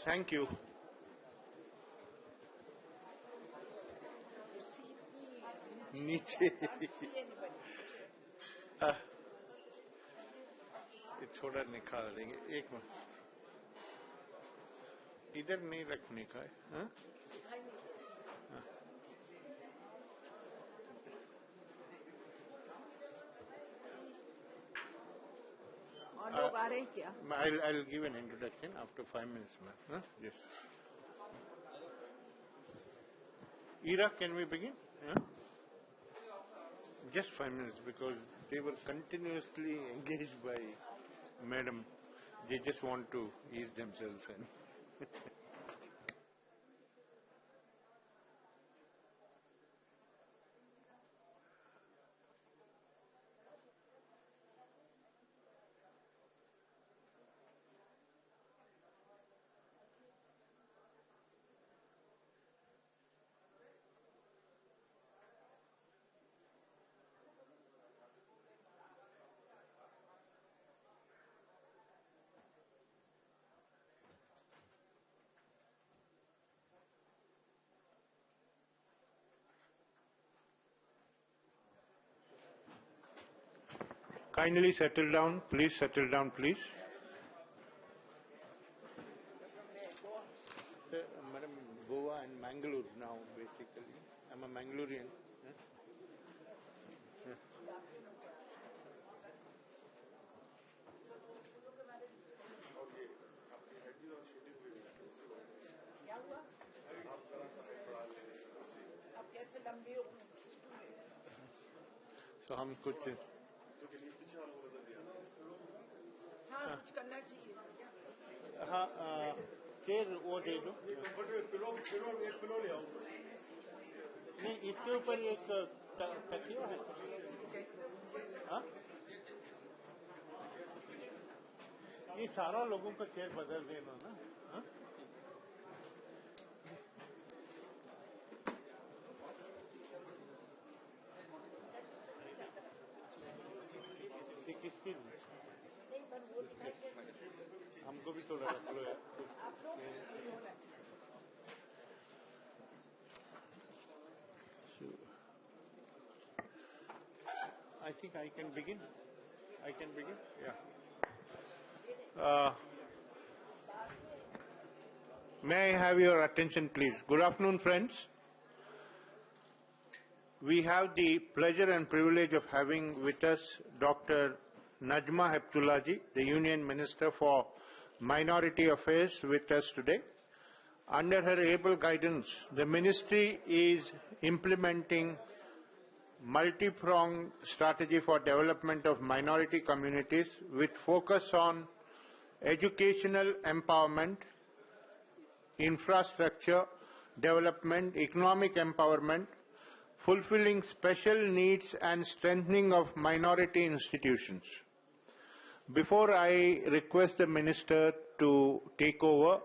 Thank you. नीचे ये थोड़ा निकाल देंगे, एक मिनट। इधर नहीं रखने का है। हाँ? और लोग आ रहे हैं क्या? I'll give an introduction after 5 minutes, ma'am. Huh? Yes. Ira, can we begin? Huh? Just 5 minutes, because they were continuously engaged by Madam. They just want to ease themselves in. Kindly settle down, please settle down, please. Sir, Madam, Goa and Mangalore now, basically. I'm a Mangalorean. Huh? Huh. क्या हुआ? अब कैसे लंबी हो? So हम कुछ हाँ, कुछ करना चाहिए। हाँ, चेयर वो दे दो। पिलो ले आओ। नहीं, इसके ऊपर एक तकिया है। हाँ? ये सारा लोगों का चेयर बदल देना ना। हाँ? ये किसकी? हमको भी थोड़ा रख लो यार। I think I can begin. I can begin. Yeah. May I have your attention, please? Good afternoon, friends. We have the pleasure and privilege of having with us Dr. Najma A Heptulla ji, the Union Minister for Minority Affairs, with us today. Under her able guidance, the Ministry is implementing multi-pronged strategy for development of minority communities with focus on educational empowerment, infrastructure development, economic empowerment, fulfilling special needs and strengthening of minority institutions. Before I request the Minister to take over,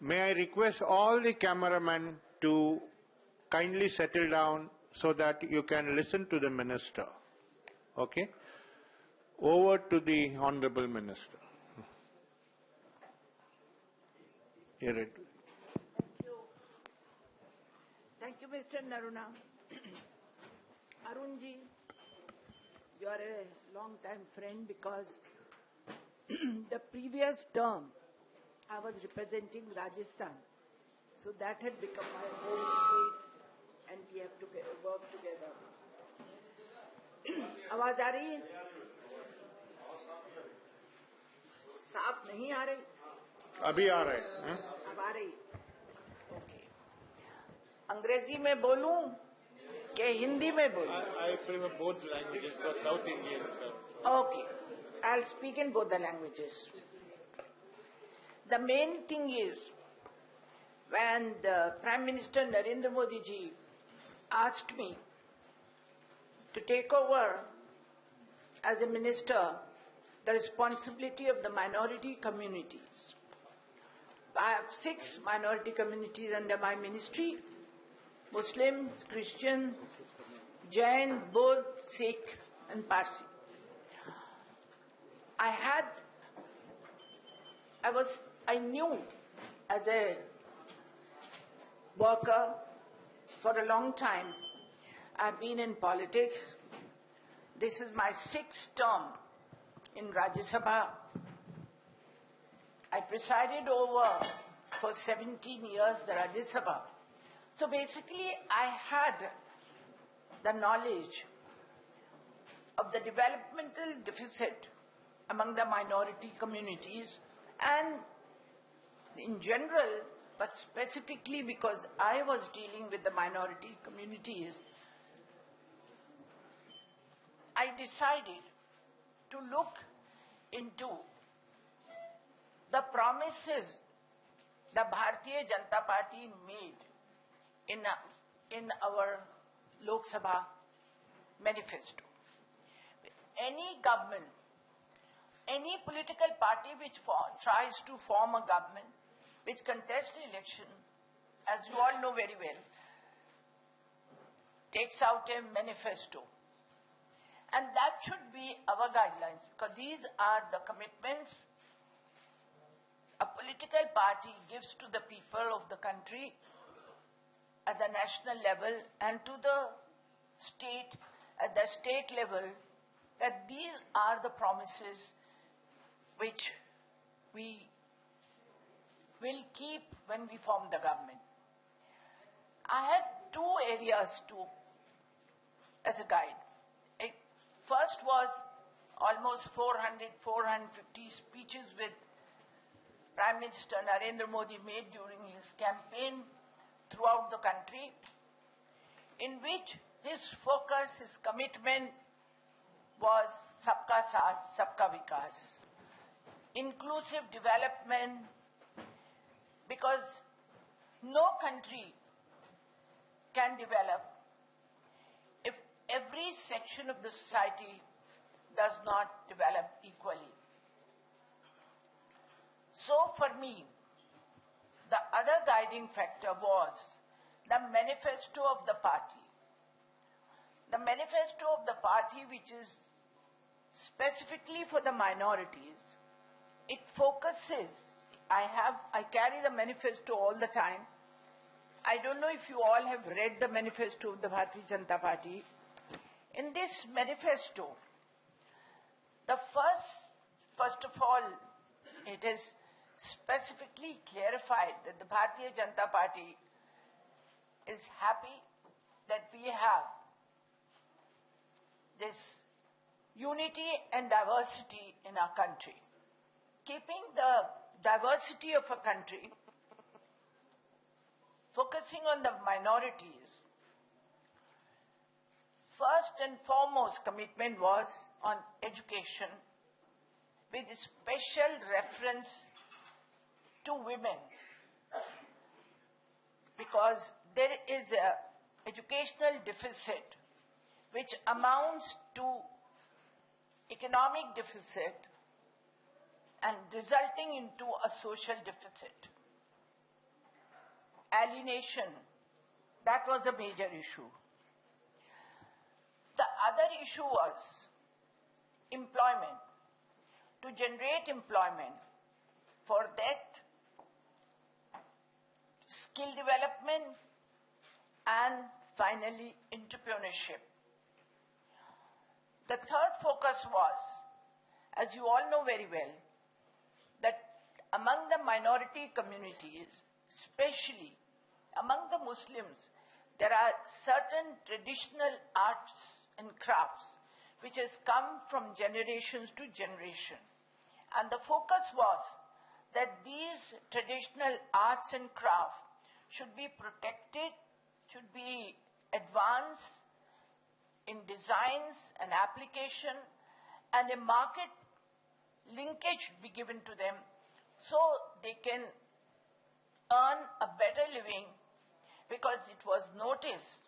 may I request all the cameramen to kindly settle down so that you can listen to the Minister. Okay? Over to the Honorable Minister. Here it is. Thank you. Thank you, Mr. Naruna. Arunji, you are a long-time friend because the previous term I was representing Rajasthan. So that had become my home state and we have to work together. आवाज आ रही है? साफ नहीं आ रही? अभी आ रहे हैं। अब आ रही? ओके। अंग्रेजी में बोलूं कि हिंदी में बोलूं? I prefer both languages for South Indians. Okay, I'll speak in both the languages. The main thing is, when the Prime Minister Narendra Modi ji asked me to take over as a minister the responsibility of the minority communities. I have 6 minority communities under my ministry: Muslims, Christian, Jain, Buddha, Sikh and Parsi. I knew as a worker for a long time. I've been in politics. This is my 6th term in Rajya Sabha. I presided over for 17 years the Rajya Sabha. So basically I had the knowledge of the developmental deficit among the minority communities and in general, but specifically because I was dealing with the minority communities, I decided to look into the promises the Bharatiya Janata Party made in our Lok Sabha manifesto. Any government, any political party which tries to form a government, which contests election, as you all know very well, takes out a manifesto. And that should be our guidelines, because these are the commitments a political party gives to the people of the country at the national level and to the state, at the state level, that these are the promises which we will keep when we form the government. I had 2 areas as a guide. First was almost 450 speeches with Prime Minister Narendra Modi made during his campaign throughout the country, in which his focus, his commitment was Sabka Saath, Sabka Vikas, inclusive development, because no country can develop if every section of the society does not develop equally. So for me, the other guiding factor was the manifesto of the party. The manifesto of the party, which is specifically for the minorities, it focuses. I carry the manifesto all the time. I don't know if you all have read the manifesto of the Bharatiya Janata Party. In this manifesto, first of all, it is specifically clarified that the Bharatiya Janata Party is happy that we have this unity and diversity in our country. Keeping the diversity of a country, focusing on the minorities, first and foremost commitment was on education, with special reference to women, because there is an educational deficit which amounts to economic deficit and resulting into a social deficit. Alienation, that was a major issue. The other issue was employment, to generate employment. For that, skill development, and finally, entrepreneurship. The third focus was, as you all know very well, that among the minority communities, especially among the Muslims, there are certain traditional arts and crafts which has come from generations to generation. And the focus was that these traditional arts and crafts should be protected, should be advanced in designs and application, and a market linkage should be given to them so they can earn a better living, because it was noticed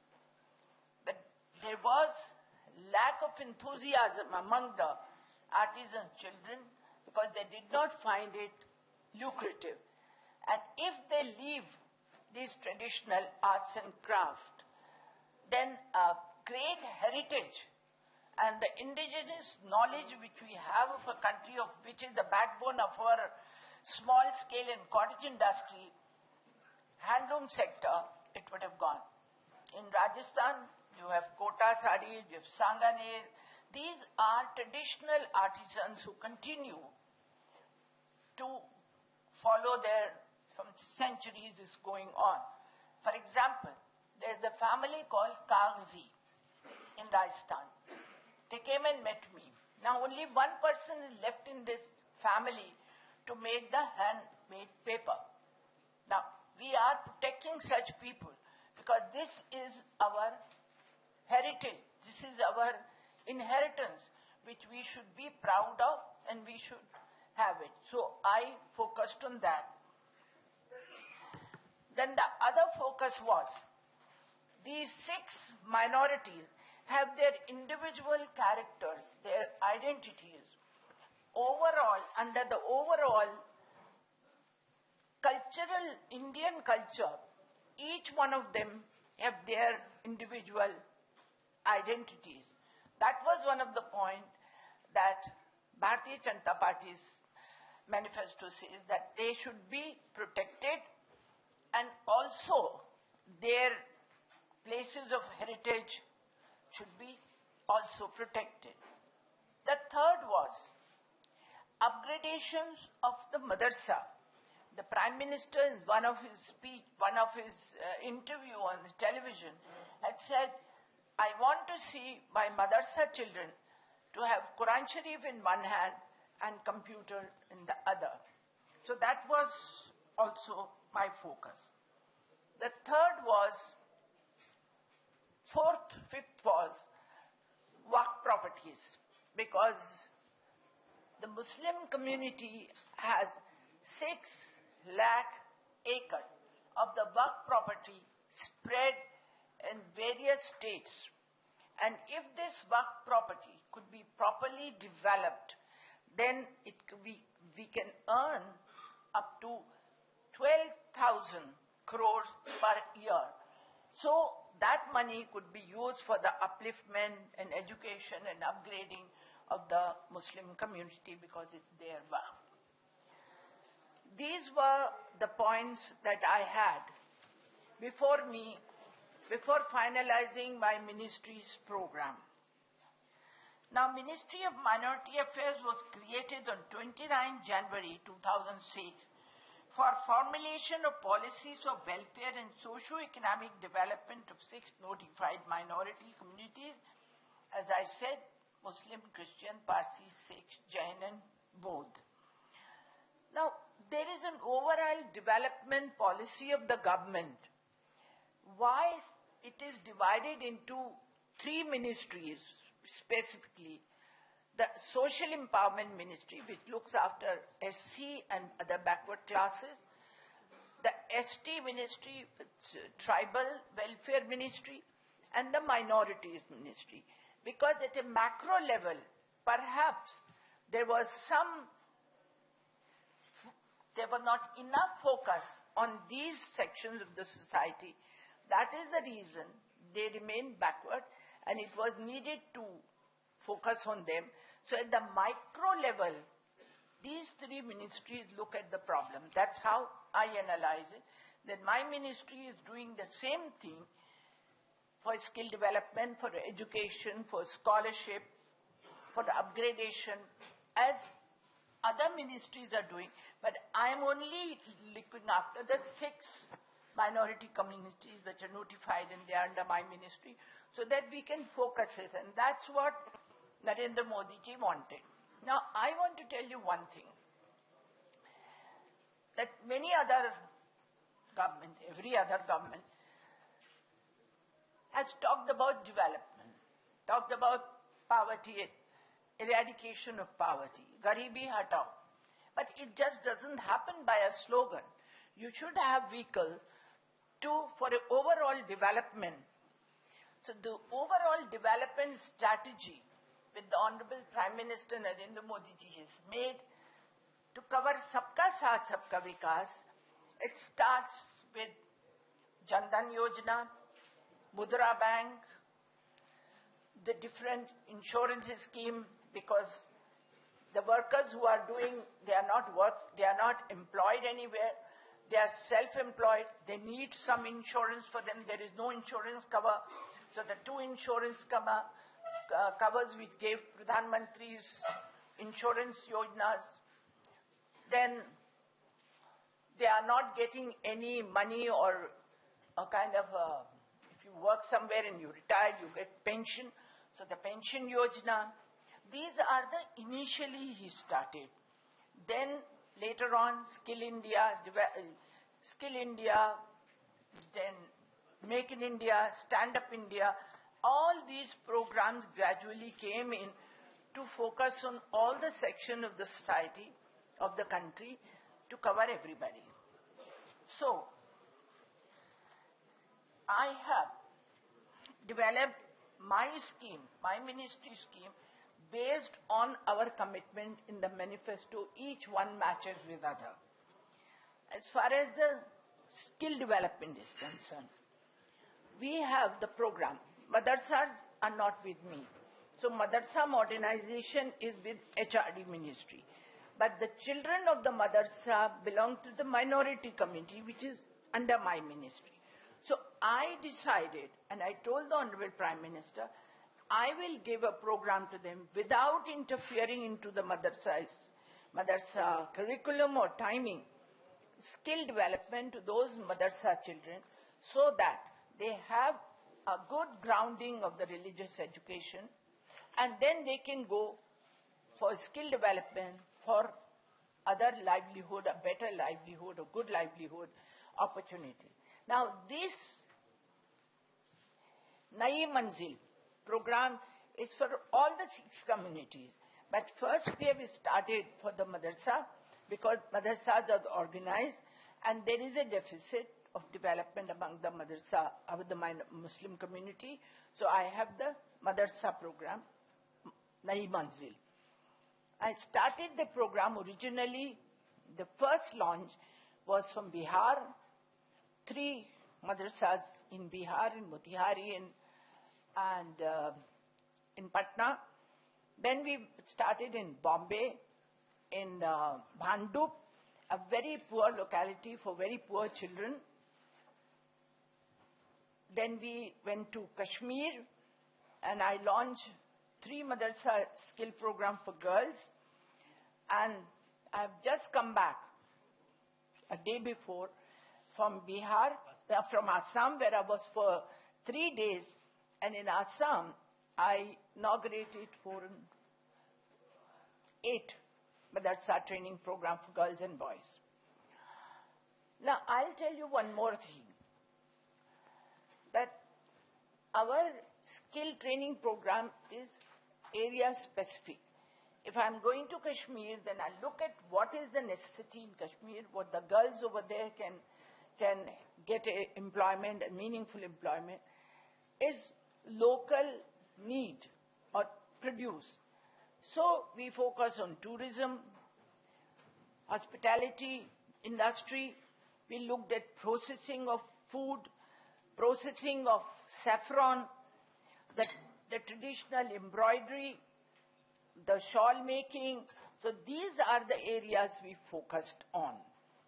that there was lack of enthusiasm among the artisan children because they did not find it lucrative. And if they leave these traditional arts and craft, then a great heritage and the indigenous knowledge which we have of a country, of which is the backbone of our small scale and cottage industry, handloom sector, it would have gone. In Rajasthan, you have Kota Sari, you have Sanganer. These are traditional artisans who continue to follow their, from centuries is going on. For example, there's a family called Kagzi in Rajasthan. They came and met me. Now only one person is left in this family to make the handmade paper. Now, we are protecting such people because this is our heritage. This is our inheritance, which we should be proud of and we should have it. So I focused on that. Then the other focus was these 6 minorities have their individual characters, their identities. Overall, under the overall cultural Indian culture, each one of them have their individual identities. That was one of the points that Bharatiya Janata Party's manifesto says, that they should be protected and also their places of heritage should be also protected. The third was upgradations of the madrasa. The Prime Minister in one of his speech, one of his interview on the television had said, I want to see my madrasa children to have Quran Sharif in one hand and computer in the other. So that was also my focus. The third was, fifth was Waqf properties, because the Muslim community has 6 lakh acres of the Waqf property spread in various states. And if this Waqf property could be properly developed, then we can earn up to 12,000 crores per year. So that money could be used for the upliftment and education and upgrading of the Muslim community because it's their Waqf. These were the points that I had before me, before finalizing my ministry's program. Now, Ministry of Minority Affairs was created on 29 January 2006 for formulation of policies of welfare and socio-economic development of 6 notified minority communities, as I said, Muslim, Christian, Parsi, Sikh, Jain and Bodh. Now, there is an overall development policy of the government. Why it is divided into 3 ministries specifically? The Social Empowerment Ministry, which looks after SC and other backward classes. The ST Ministry, Tribal Welfare Ministry, and the Minorities Ministry. Because at a macro level, perhaps there was not enough focus on these sections of the society. That is the reason they remained backward, and it was needed to focus on them. So at the micro level, these 3 ministries look at the problem. That's how I analyze it, that my ministry is doing the same thing for skill development, for education, for scholarship, for the upgradation, as other ministries are doing. But I am only looking after the 6 minority communities which are notified and they are under my ministry, so that we can focus it. And that's what Narendra Modi ji wanted. Now, I want to tell you one thing, that many other government, every other government, has talked about development, talked about poverty, eradication of poverty, Garibi Hatao. But it just doesn't happen by a slogan. You should have vehicles for an overall development. So the overall development strategy with the Honorable Prime Minister Narendra Modi ji has made to cover Sabka Saath Sabka Vikas. It starts with Jan Dhan Yojana, Mudra Bank, the different insurance scheme, because the workers who are doing, they are not employed anywhere. They are self-employed. They need some insurance for them. There is no insurance cover. So the two insurance covers which gave Pradhan Mantri's insurance yojanas, then they are not getting any money or a kind of if you work somewhere and you retire, you get pension. So the pension yojana, these are the initially he started. Then later on, Skill India, then Make in India, Stand Up India, all these programs gradually came in to focus on all the section of the society, of the country, to cover everybody. So, I have developed my scheme, my ministry scheme, based on our commitment in the manifesto. Each one matches with other. As far as the skill development is concerned, we have the program. Madrasas are not with me. So Madrasa modernization is with HRD ministry. But the children of the Madrasa belong to the minority community, which is under my ministry. So I decided, and I told the Honorable Prime Minister, I will give a program to them without interfering into the Madrasa curriculum or timing, skill development to those Madrasa children, so that they have a good grounding of the religious education, and then they can go for skill development, for other livelihood, a better livelihood, a good livelihood opportunity. Now this Nayi Manzil program is for all the 6 communities. But first we have started for the madrasa, because madrasas are organized and there is a deficit of development among the madrasa, of the Muslim community. So I have the madrasa program, Nayi Manzil. I started the program originally, the first launch was from Bihar, 3 madrasas in Bihar, in Motihari and in Patna. Then we started in Bombay, in Bhandup, a very poor locality for very poor children. Then we went to Kashmir, and I launched 3 madrasa skill program for girls. And I've just come back a day before from Bihar, from Assam, where I was for 3 days. And in Assam, I inaugurated 8 madrasa training program for girls and boys. Now, I'll tell you one more thing, that our skill training program is area specific. If I'm going to Kashmir, then I look at what is the necessity in Kashmir, what the girls over there can get employment, a meaningful employment, is local need or produce. So we focus on tourism, hospitality, industry. We looked at processing of food, processing of saffron, the traditional embroidery, the shawl making. So these are the areas we focused on.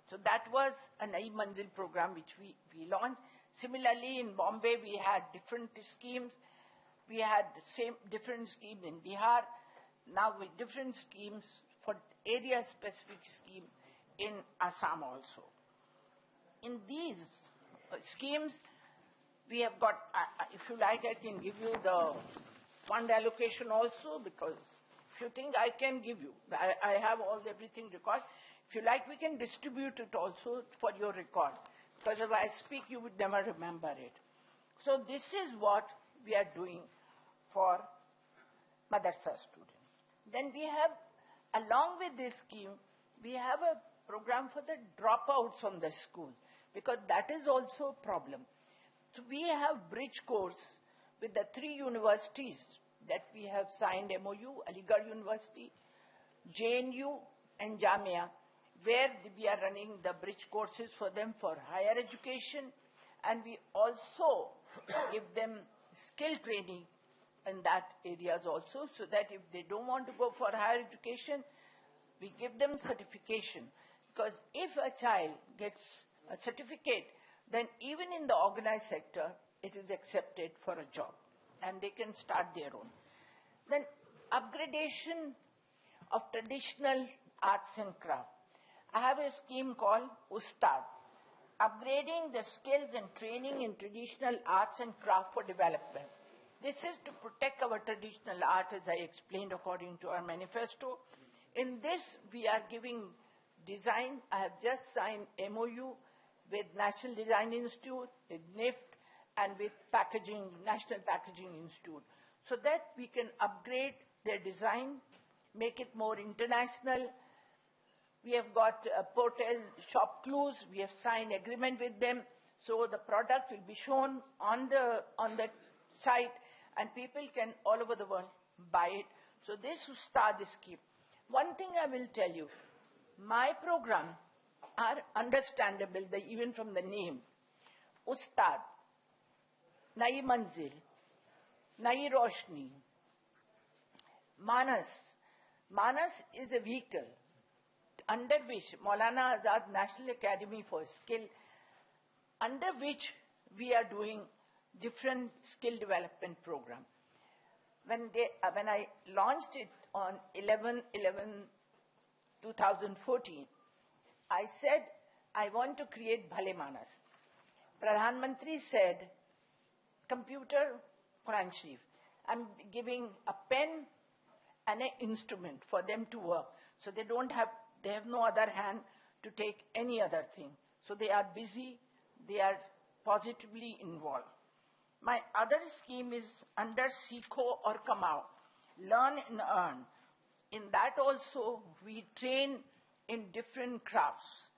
So that was a Nayi Manzil program which we launched. Similarly, in Bombay, we had different schemes. We had the same different scheme in Bihar. Now with different schemes for area-specific scheme in Assam also. In these schemes, we have got, if you like, I can give you the fund allocation also, because if you think I can give you, I have everything recorded. If you like, we can distribute it also for your record, because if I speak, you would never remember it. So this is what we are doing for madrasa students. Then we have, along with this scheme, we have a program for the dropouts from the school, because that is also a problem. So we have bridge course with the 3 universities that we have signed MOU, Aligarh University, JNU and Jamia, where we are running the bridge courses for them for higher education, and we also give them skill training in that areas also, so that if they don't want to go for higher education, we give them certification. Because if a child gets a certificate, then even in the organized sector, it is accepted for a job and they can start their own. Then upgradation of traditional arts and craft. I have a scheme called Ustad, upgrading the skills and training in traditional arts and craft for development. This is to protect our traditional art, as I explained according to our manifesto. In this, we are giving design. I have just signed MOU with National Design Institute, with NIFT, and with National Packaging Institute, so that we can upgrade their design, make it more international. We have got Portel shop clues. We have signed agreement with them, so the product will be shown on the site, and people can all over the world buy it. So this Ustad scheme. One thing I will tell you, my program are understandable, even from the name. Ustad, Nayi Manzil, Nayi Roshni, Manas. Manas is a vehicle under which Maulana Azad National Academy for Skill, under which we are doing different skill development program. When I launched it on 11/11/2014, I said I want to create Bhale Manas. Pradhan Mantri said, computer, Quran Sharif. I'm giving a pen and an instrument for them to work. So they have no other hand to take any other thing. So they are busy, they are positively involved. My other scheme is under Seekho or Kamao, learn and earn. In that also, we train in different crafts.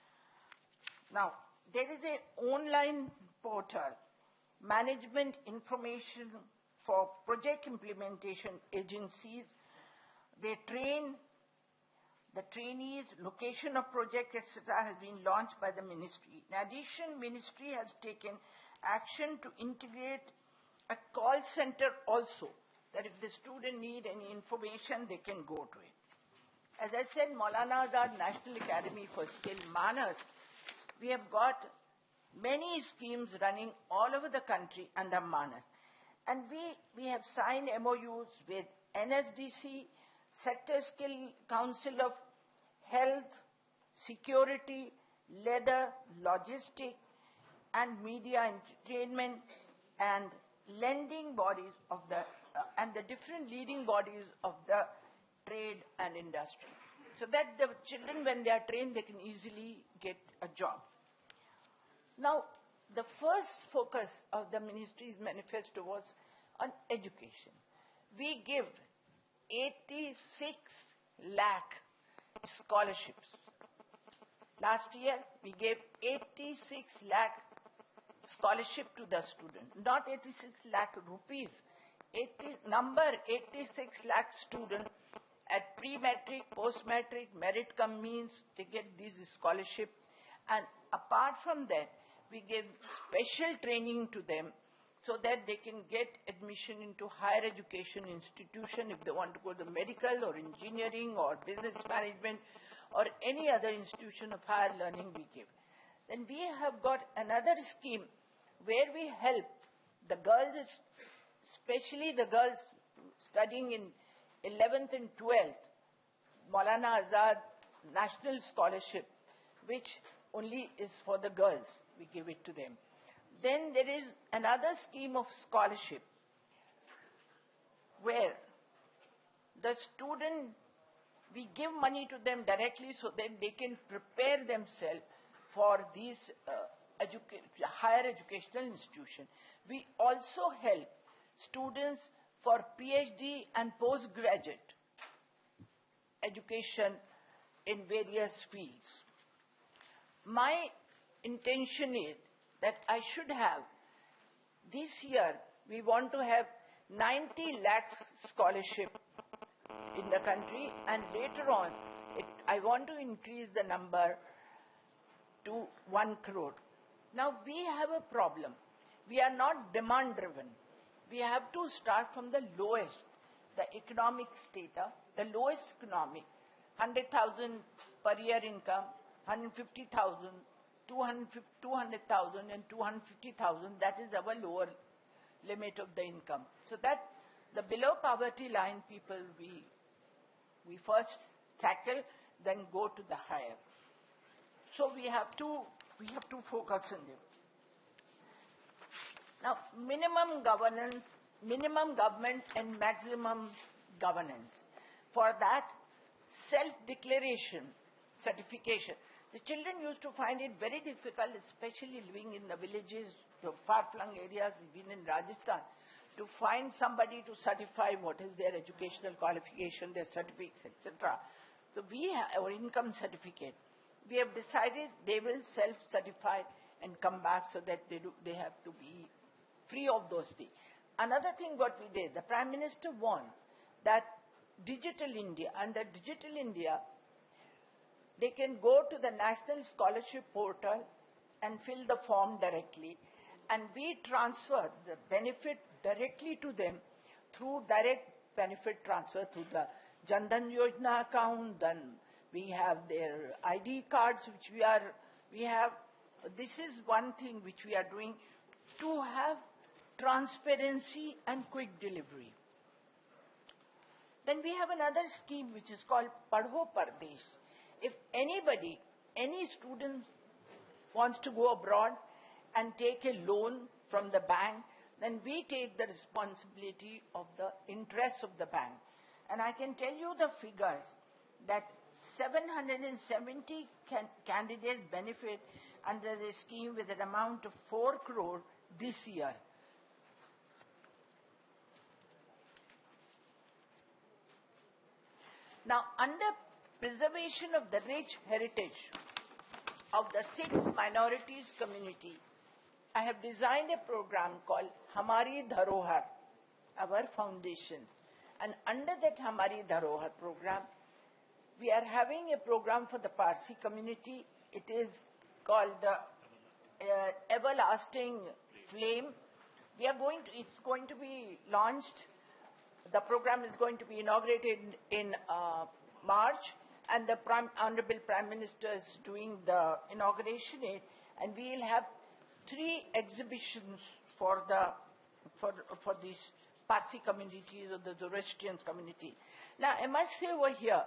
Now, there is an online portal, management information for project implementation agencies. They train the trainees, location of project, etc. has been launched by the ministry. In addition, ministry has taken action to integrate a call center also, that if the student need any information, they can go to it. As I said, Maulana Azad National Academy for Skill, Manas, we have got many schemes running all over the country under Manas. And we have signed MOUs with NSDC, Sector Skill Council of Health, Security, Leather, Logistics, and Media Entertainment, and lending bodies of and the different leading bodies of the trade and industry, so that the children, when they are trained, they can easily get a job. Now, the first focus of the ministry's manifesto was on education. We give 86 lakh scholarships. Last year, we gave 86 lakh scholarship to the student, not 86 lakh rupees. 86 lakh students at pre-matric, post-matric, merit cum means, they get this scholarship. And apart from that, we give special training to them so that they can get admission into higher education institution if they want to go to medical or engineering or business management or any other institution of higher learning we give. Then we have got another scheme where we help the girls, especially the girls studying in 11th and 12th, Maulana Azad National Scholarship, which only is for the girls. We give it to them. Then there is another scheme of scholarship where the student, we give money to them directly so that they can prepare themselves for these higher educational institution. We also help students for PhD and postgraduate education in various fields. My intention is that I should have, this year, we want to have 90 lakhs scholarship in the country, and later on, I want to increase the number to 1 crore. Now, we have a problem. We are not demand driven. We have to start from the lowest, the economic strata, the lowest economic, 100,000 per year income, 150,000 200,000 and 250,000, that is our lower limit of the income. So that the below poverty line people we first tackle, then go to the higher. So we have to focus on them. Now, minimum government and maximum governance. For that, self-declaration, certification. The children used to find it very difficult, especially living in the villages, the far-flung areas, even in Rajasthan, to find somebody to certify what is their educational qualification, their certificates, etc. So we have our income certificate. We have decided they will self-certify and come back so that they have to be free of those things. Another thing what we did, the Prime Minister warned that under Digital India, they can go to the National Scholarship Portal and fill the form directly, and we transfer the benefit directly to them through direct benefit transfer through the Jan Dhan Yojana account. Then we have their ID cards, which we have. This is one thing which we are doing to have transparency and quick delivery. Then we have another scheme which is called Padho Pardesh. If anybody, any student wants to go abroad and take a loan from the bank, then we take the responsibility of the interest of the bank. And I can tell you the figures that 770 candidates benefit under the scheme with an amount of 4 crore this year. Now, under preservation of the rich heritage of the 6 minorities community, I have designed a program called Hamari Dharohar, our foundation. And under that Hamari Dharohar program, we are having a program for the Parsi community. It is called the Everlasting Flame. It's going to be launched. The program is going to be inaugurated in March, and the Honorable Prime Minister is doing the inauguration, and we will have 3 exhibitions for these Parsi communities or the Zoroastrian community. Now, I must say over here,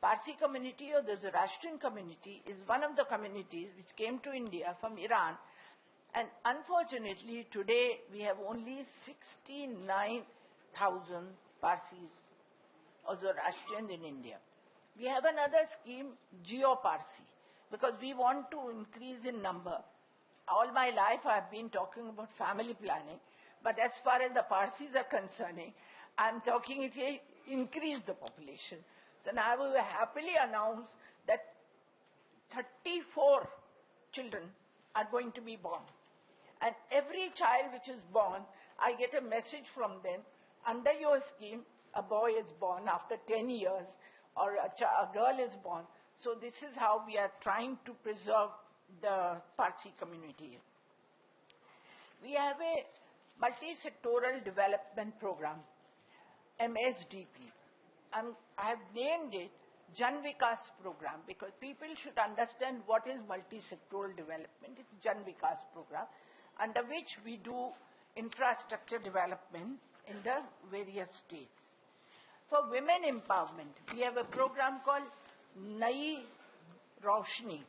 Parsi community or the Zoroastrian community is one of the communities which came to India from Iran, and unfortunately today we have only 69,000 Parsis or Zoroastrians in India. We have another scheme, Geo-Parsi, because we want to increase in number. All my life I have been talking about family planning, but as far as the Parsis are concerning, I am talking it will increase the population. So now I will happily announce that 34 children are going to be born. And every child which is born, I get a message from them, under your scheme, a boy is born after 10 years, or a girl is born. So this is how we are trying to preserve the Parsi community. We have a multi-sectoral development program, MSDP. I have named it Jan Vikas program because people should understand what is multi-sectoral development. It's Jan Vikas program, under which we do infrastructure development in the various states. For women empowerment, we have a program called Nai Roshni.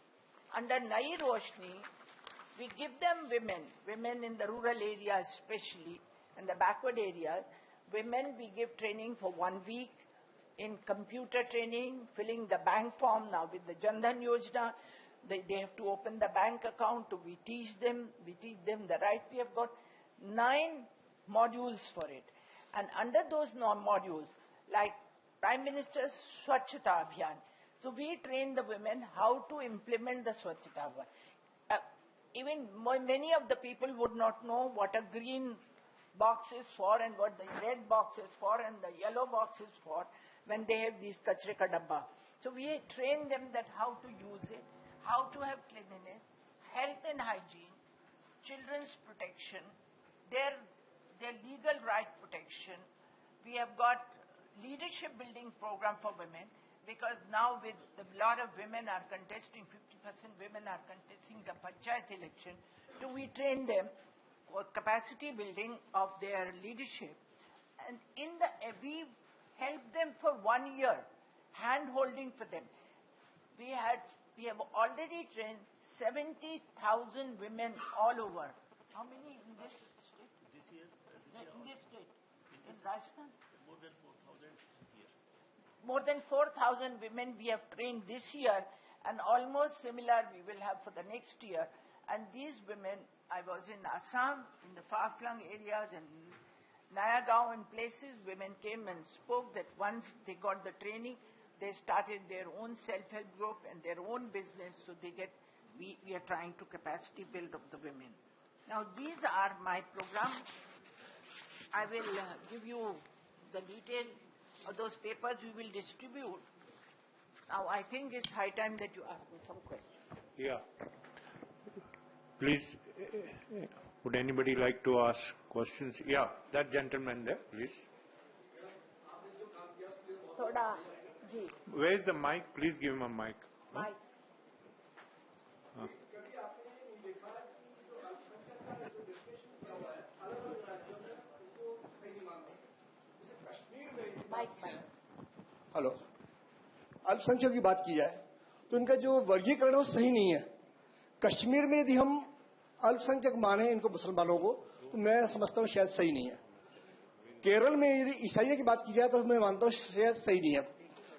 Under Nai Roshni, we give them women in the rural areas especially, and the backward areas. Women, we give training for 1 week in computer training, filling the bank form. Now with the Jan Dhan Yojana, they have to open the bank account. We teach them the right. We have got 9 modules for it. And under those modules, like Prime Minister's Swachhata Abhiyan, so we train the women how to implement the Swachhata Abhiyan. Even many of the people would not know what a green box is for and what the red box is for and the yellow box is for when they have these kachre ka dabba. So we train them that how to use it, how to have cleanliness, health and hygiene, children's protection, their legal right protection. We have got leadership building program for women. because now with a lot of women are contesting, 50% women are contesting the panchayat election, do we train them for capacity building of their leadership? And we helped them for 1 year, hand-holding for them. We have already trained 70,000 women all over. How many in this state? This year? In this state? In Rajasthan? More than 4,000 this year. More than 4,000 women we have trained this year, and almost similar we will have for the next year. And these women, I was in Assam, in the far-flung areas, and Nayagaon and places, women came and spoke that once they got the training, they started their own self-help group and their own business, so we are trying to capacity build of the women. Now these are my program. I will give you the detail of those papers we will distribute. Now I think it's high time that you ask me some questions. Yeah. Please, would anybody like to ask questions? Yeah, that gentleman there, please. Thoda, ji. Where's the mic? Please give him a mic. Mic. Hello, अल्पसंख्यक की बात की जाए तो इनका जो वर्गीकरण है वो सही नहीं है। कश्मीर में यदि हम अल्पसंख्यक माने इनको मुसलमानों को, तो मैं समझता हूं शायद सही नहीं है। केरल में यदि ईसाइयों की बात की जाए तो मैं मानता हूं शायद सही नहीं है।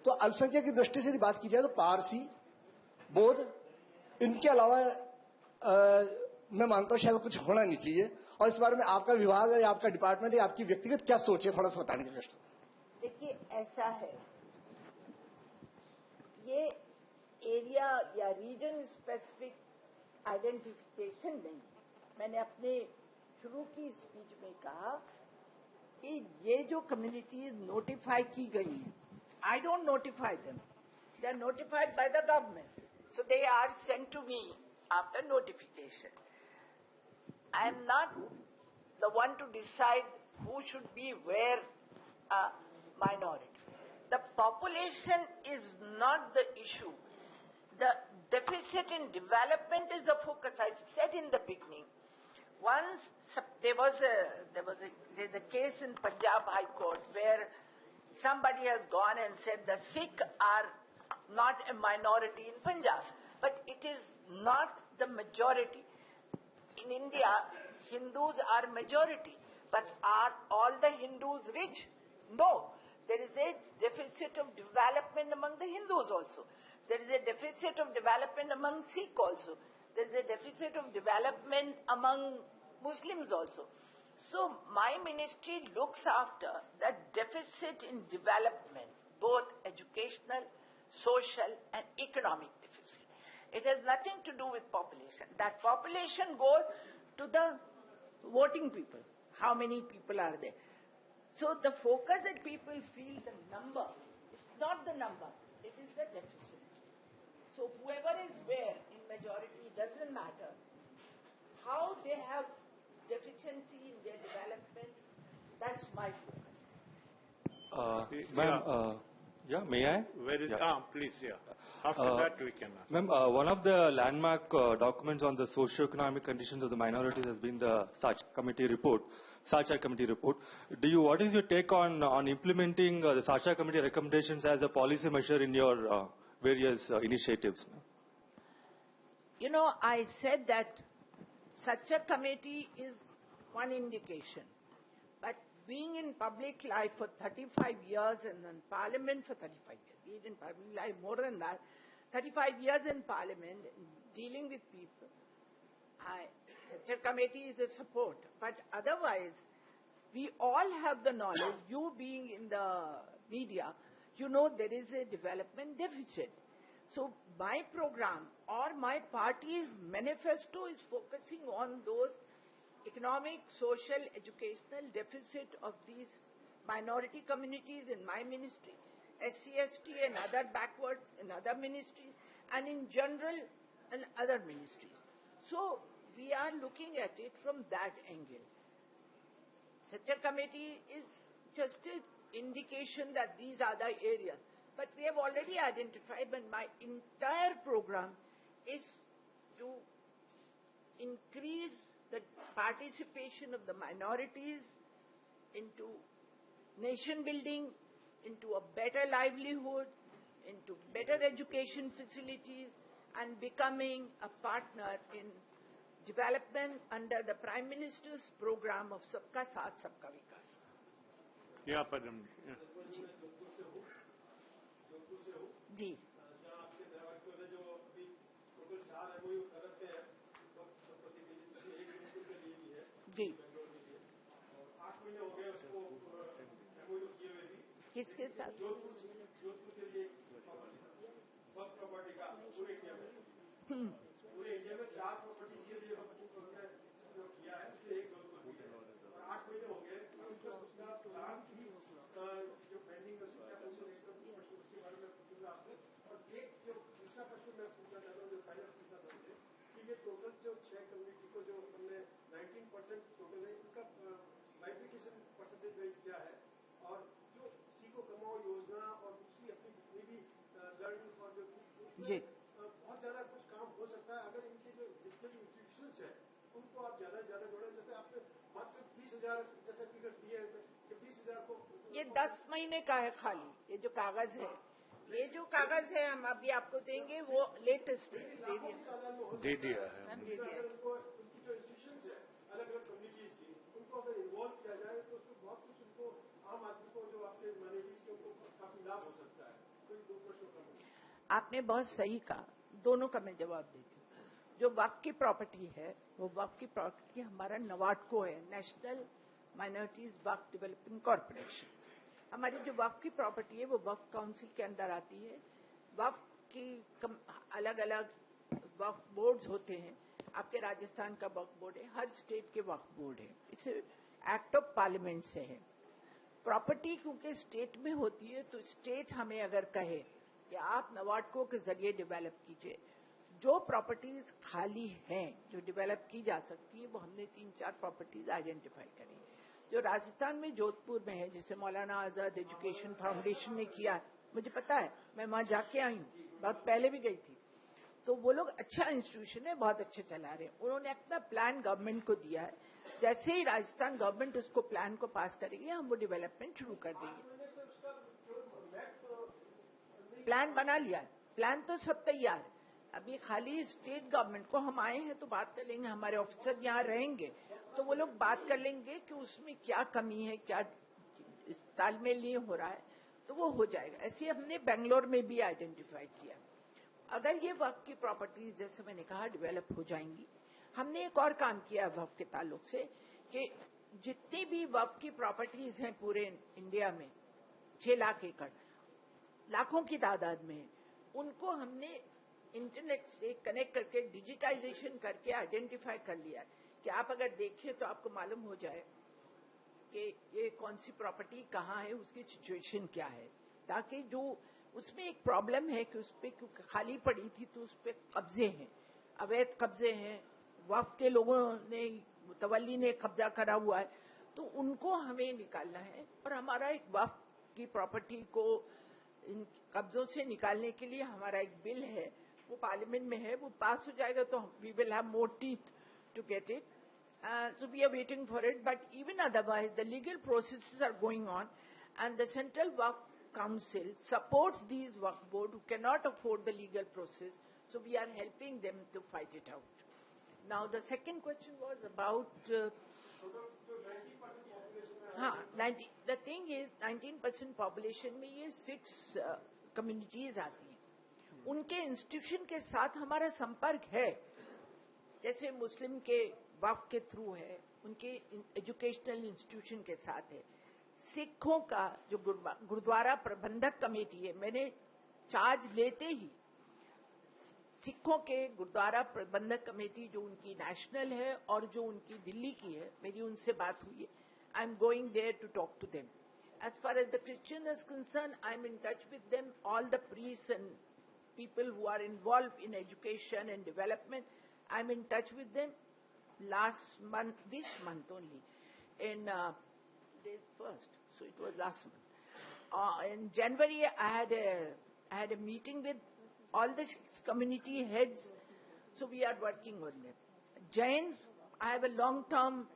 तो अल्पसंख्यक की दृष्टि से यदि बात की जाए तो पारसी, बौद्ध, इनके अलावा मैं मानता हूं शायद कुछ होना नहीं चाहिए। और इस बारे में आपका विभाग है या आपका डिपार्टमेंट है, आपकी व्यक्तिगत क्या सोच है, थोड़ा सा बताने की कोशिश। देखिए, ऐसा है, ये एरिया या रीजन स्पेसिफिक आइडेंटिफिकेशन नहीं। मैंने अपने शुरू की स्पीच में कहा कि ये जो कम्युनिटीज नोटिफाई की गई हैं, I don't notify them, they are notified by the government, so they are sent to me after notification. I am not the one to decide who should be where a minority. The population is not the issue. The deficit in development is the focus. I said in the beginning. Once there's a case in Punjab High Court where somebody has gone and said the Sikh are not a minority in Punjab, but it is not the majority. In India, Hindus are majority, but are all the Hindus rich? No. There is a deficit of development among the Hindus also. There is a deficit of development among Sikh also. There is a deficit of development among Muslims also. So my ministry looks after the deficit in development, both educational, social and economic deficit. It has nothing to do with population. That population goes to the voting people. How many people are there? So the focus that people feel the number, it's not the number, it is the deficiency. So whoever is where in majority doesn't matter. How they have deficiency in their development, that's my focus. Ma'am, yeah, may I? Where is? Yeah. Please, yeah. After that we can ask. Ma'am, one of the landmark documents on the socio-economic conditions of the minorities has been the Sachar Committee report. What is your take on implementing the Sachar Committee recommendations as a policy measure in your various initiatives? You know, I said that Sachar Committee is one indication, but being in public life for 35 years and in Parliament for 35 years, being in public life more than that, 35 years in Parliament, dealing with people, Sachar Committee is a support. But otherwise, we all have the knowledge, you being in the media, you know there is a development deficit. So my program or my party's manifesto is focusing on those economic, social, educational deficit of these minority communities in my ministry, SC/ST and other backwards in other ministries, and in general in other ministries. So we are looking at it from that angle. Sachar Committee is just an indication that these are the areas. But we have already identified, but my entire program is to increase the participation of the minorities into nation building, into a better livelihood, into better education facilities, and becoming a partner in development under the Prime Minister's program of Sabka Saath, Sabka Vikas. Yeah, Padam. Yeah. जी जी किसके साथ पूरे India में 4 properties के लिए किया है, एक जोधपुर की है और 8 महीने हो गए। उसका प्लान भी जो पेंडिंग है उसके बारे में पूछूंगा आपको। और एक जो दूसरा प्रश्न मैं पूछना चाहता हूँ, जो फाइनल पूछना चाहते हैं कि ये टोटल जो 6 कम्युनिटी को जो हमने 19% टोटल है, उनका बाइफिकेशन परसेंटेज रेट क्या है, और जो सीखो कमाओ योजना और दूसरी अपनी जितनी भी लर्निंग और जो बहुत ज्यादा कुछ काम हो सकता है अगर इनके जो जितने भी इंस्टीट्यूशंस है उनको आप ज्यादा से ज्यादा जोड़ें। जैसे आपने मात्र 20,000 जैसे फिगर दिए हैं कि 20,000 को ये 10 महीने का है खाली। ये जो कागज है, ये जो कागज है हम अभी आपको देंगे वो लेटेस्ट है, दे दिया है। दे दिया है। उनकी जो इंस्टीट्यूशंस है अलग अलग कम्युनिटीज की, उनको अगर इन्वॉल्व किया जाए तो उसको बहुत कुछ उनको आम आदमी को जो आपके माइनॉरिटीज के उनको काफी लाभ हो सकता है। कोई दो प्रश्न आपने बहुत सही कहा, दोनों का मैं जवाब देती हूँ। जो वक्फ की प्रॉपर्टी है वो वक्फ की प्रॉपर्टी हमारा नवाडको है, नेशनल माइनॉरिटीज वक्फ डेवलपमेंट कॉर्पोरेशन। हमारी जो वक्फ की प्रॉपर्टी है वो वक्फ काउंसिल के अंदर आती है। वक्फ की अलग अलग वक्फ बोर्ड्स होते हैं। आपके राजस्थान का वक्फ बोर्ड है, हर स्टेट के वक्फ बोर्ड है। इट्स एक्ट ऑफ पार्लियामेंट से है। प्रॉपर्टी क्योंकि स्टेट में होती है तो स्टेट हमें अगर कहे कि आप नवाडको के जरिए डेवलप कीजिए, जो प्रॉपर्टीज खाली हैं जो डेवलप की जा सकती है वो हमने 3-4 प्रॉपर्टीज आइडेंटिफाई करी। जो राजस्थान में जोधपुर में है, जिसे मौलाना आजाद एजुकेशन फाउंडेशन ने किया, मुझे पता है, मैं वहां जाके आई हूँ, बहुत पहले भी गई थी। तो वो लोग अच्छा इंस्टीट्यूशन है, बहुत अच्छे चला रहे हैं। उन्होंने अपना प्लान गवर्नमेंट को दिया है, जैसे ही राजस्थान गवर्नमेंट उसको प्लान को पास करेगी हम वो डेवलपमेंट शुरू कर देंगे। प्लान बना लिया, प्लान तो सब तैयार है। अभी खाली स्टेट गवर्नमेंट को हम आए हैं तो बात कर लेंगे, हमारे ऑफिसर यहाँ रहेंगे तो वो लोग बात कर लेंगे कि उसमें क्या कमी है, क्या तालमेल नहीं हो रहा है, तो वो हो जाएगा। ऐसे हमने बेंगलोर में भी आइडेंटिफाई किया। अगर ये वक्फ की प्रॉपर्टीज जैसे मैंने कहा डेवलप हो जाएंगी। हमने एक और काम किया वक्फ के ताल्लुक से कि जितनी भी वक्फ की प्रॉपर्टीज हैं पूरे इंडिया में 6 लाख एकड़, लाखों की तादाद में, उनको हमने इंटरनेट से कनेक्ट करके डिजिटाइजेशन करके आइडेंटिफाई कर लिया कि आप अगर देखें तो आपको मालूम हो जाए कि ये कौन सी प्रॉपर्टी कहाँ है, उसकी सिचुएशन क्या है, ताकि जो उसमें एक प्रॉब्लम है कि उस पर खाली पड़ी थी तो उस पर कब्जे हैं, अवैध कब्जे हैं, वक्फ के लोगों ने, मुतवल्ली ने कब्जा करा हुआ है, तो उनको हमें निकालना है। और हमारा एक वक्फ की प्रॉपर्टी को इन कब्जों से निकालने के लिए हमारा एक बिल है, वो पार्लियामेंट में है, वो पास हो जाएगा तो we will have more teeth to get it. So we are waiting for it, but even otherwise the legal processes are going on and the Central Waqf Council supports these Waqf board who cannot afford the legal process, so we are helping them to fight it out. Now the second question was about 90. The thing is 19% population में ये 6 communities आती हैं, उनके institution के साथ हमारा संपर्क है, जैसे मुस्लिम के वक्फ के थ्रू है, उनके एजुकेशनल इंस्टीट्यूशन के साथ है। सिखों का जो गुरुद्वारा प्रबंधक कमेटी है, मैंने चार्ज लेते ही सिखों के गुरुद्वारा प्रबंधक कमेटी जो उनकी नेशनल है और जो उनकी दिल्ली की है, मेरी उनसे बात हुई है। I am going there to talk to them. As far as the Christian is concerned, I am in touch with them, all the priests and people who are involved in education and development. I am in touch with them. Last month, this month only, in day first, so it was last month. in January, I had a meeting with all the community heads, so we are working on them. Jains, I have a long-term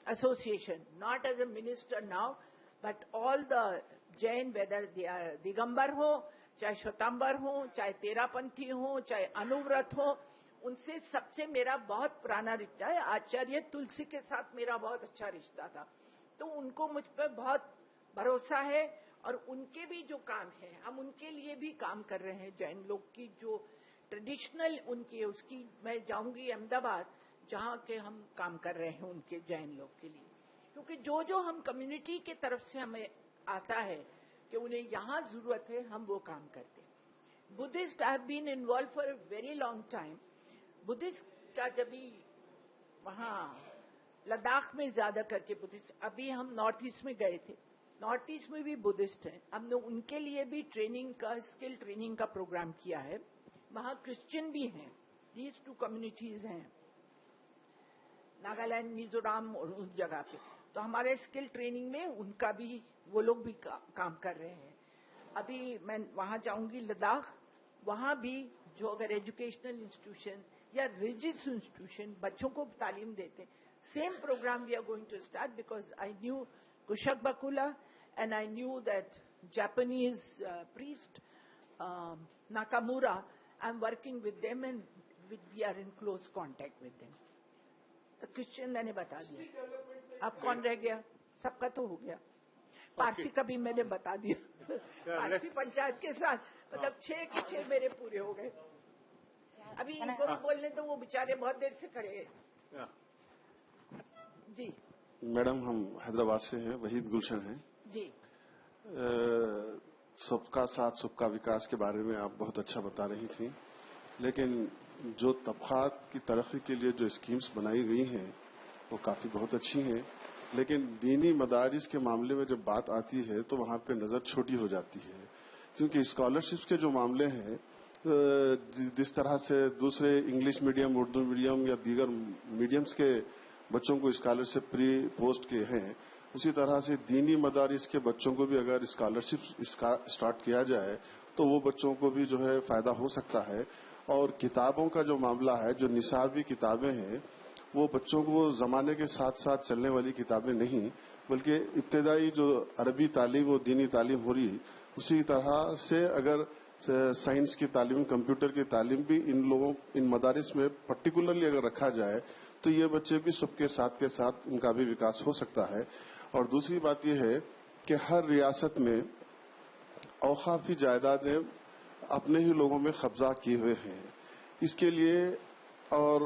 association, not as a minister now, but all the Jain, whether they are Digambar ho, चाहे श्वेतांबर हो, चाहे तेरापंथी हो, चाहे अनुव्रत हो, उनसे सबसे मेरा बहुत पुराना रिश्ता है. आचार्य तुलसी के साथ मेरा बहुत अच्छा रिश्ता था, तो उनको मुझ पर बहुत भरोसा है और उनके भी जो काम है हम उनके लिए भी काम कर रहे हैं. जैन लोग की जो ट्रेडिशनल उनकी उसकी मैं जाऊंगी अहमदाबाद जहां के हम काम कर रहे हैं उनके जैन लोग के लिए, क्योंकि जो जो हम कम्युनिटी के तरफ से हमें आता है कि उन्हें यहां जरूरत है हम वो काम करते हैं. Buddhist I have been involve for a very long time. Buddhist का जब भी वहां लद्दाख में ज्यादा करके बुद्धिस्ट, अभी हम नॉर्थ ईस्ट में गए थे, नॉर्थ ईस्ट में भी बुद्धिस्ट हैं, हमने उनके लिए भी ट्रेनिंग का स्किल ट्रेनिंग का प्रोग्राम किया है. वहां क्रिश्चियन भी हैं, दीज टू कम्युनिटीज हैं नागालैंड मिजोरम और उस जगह पे, तो हमारे स्किल ट्रेनिंग में उनका भी वो लोग भी काम कर रहे हैं. अभी मैं वहां जाऊंगी लद्दाख, वहां भी जो अगर एजुकेशनल इंस्टीट्यूशन या रिलीजियस इंस्टीट्यूशन बच्चों को तालीम देते, same program we are going to start because I knew Kushok Bakula and I knew that Japanese priest Nakamura, I'm working with them and we are in close contact with them. तो Christian मैंने बता दिया. अब कौन रह गया? सबका तो हो गया. पारसी का भी मैंने बता दिया. पारसी पंचायत के साथ मतलब 6 के 6 मेरे पूरे हो गए. अभी इनको भी बोलने तो वो बेचारे बहुत देर से खड़े हैं. जी मैडम, हम हैदराबाद से हैं, वहीद गुलशन हैं जी. सबका साथ सबका विकास के बारे में आप बहुत अच्छा बता रही थी, लेकिन जो तबकात की तरक्की के लिए जो स्कीम्स बनाई गई हैं वो काफी बहुत अच्छी हैं, लेकिन दीनी मदारिस के मामले में जब बात आती है तो वहां पे नजर छोटी हो जाती है, क्योंकि स्कॉलरशिप्स के जो मामले हैं जिस तरह से दूसरे इंग्लिश मीडियम, उर्दू मीडियम या दीगर मीडियम्स के बच्चों को स्कॉलरशिप प्री पोस्ट के हैं, उसी तरह से दीनी मदारिस के बच्चों को भी अगर स्कॉलरशिप स्टार्ट किया जाए तो वो बच्चों को भी जो है फायदा हो सकता है. और किताबों का जो मामला है, जो निसाबी किताबें हैं, वो बच्चों को जमाने के साथ साथ चलने वाली किताबें नहीं, बल्कि इब्तदाई जो अरबी तालीम और दीनी तालीम हो रही, उसी तरह से अगर साइंस की तालीम, कंप्यूटर की तालीम भी इन मदारिस में पर्टिकुलरली अगर रखा जाए तो ये बच्चे भी सबके साथ के साथ उनका भी विकास हो सकता है. और दूसरी बात यह है कि हर रियासत में औकाफी जायदादें अपने ही लोगों में कब्जा किए हुए हैं. इसके लिए और